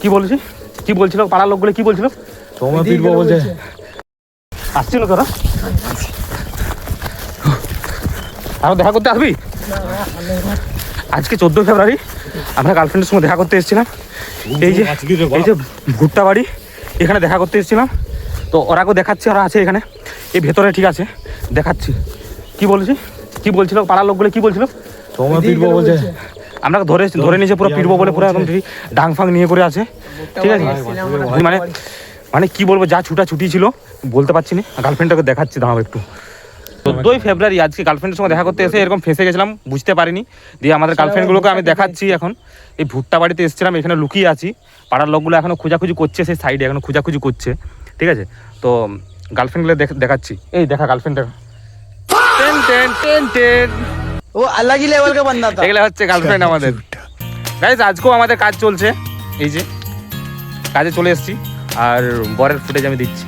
কি বলছি, কি বলছিল পাড়ার লোকগুলো, কি বলছিল? তোমার পিটবো বলছে। আসছিল তোরা আরো দেখা করতে আসবি? আজকে 14 ফেব্রুয়ারি আমরা গার্লফ্রেন্ডের সঙ্গে দেখা করতে এসেছিলাম। এই যে ভুট্টা বাড়ি, এখানে দেখা করতে এসেছিলাম। তো ওরাকেও দেখাচ্ছি, ওরা আছে এখানে এই ভেতরে, ঠিক আছে দেখাচ্ছি। কি বলছি, কি বলছিল পাড়ার লোকগুলো, কি বলছিল? তোমার পিটবো বলছে। আমরা ধরে নিয়েছে পুরো পিটবো বলে, পুরো একদম ডাং ফাং নিয়ে করে আছে, ঠিক আছে। মানে মানে কি বলবো, যা ছুটি ছিল বলতে পারছি না। গার্লফ্রেন্ডটাকে দেখাচ্ছি, দাঁড়াও একটু। 14 ফেব্রুয়ারি আজকে গার্লফ্রেন্ডের সঙ্গে দেখা করতে এসে এরকম ফেসে গেছিলাম, বুঝতে পারিনি। দিয়ে আমাদের গার্লফ্রেন্ডগুলোকে আমি দেখাচ্ছি এখন। এই ভুট্টা বাড়িতে এসেছিলাম, এখানে লুকিয়ে আছি। পাড়ার লোকগুলো এখনো খোঁজাখুঁজি করছে, সেই সাইডে এখনো খোঁজাখুঁজি করছে, ঠিক আছে। তো গার্লফ্রেন্ডগুলো দেখাচ্ছি, এই দেখা গার্লফ্রেন্ডটা। টেন টেন টেন টেন, ও अलग ही लेवल का बंदा था। এগুলো হচ্ছে গার্লফ্রেন্ড আমাদের। গাইস আজকেও আমাদের কাজ চলছে, এই যে কাজে চলে এসেছি, আর বরের ফুটেজ আমি দিচ্ছি।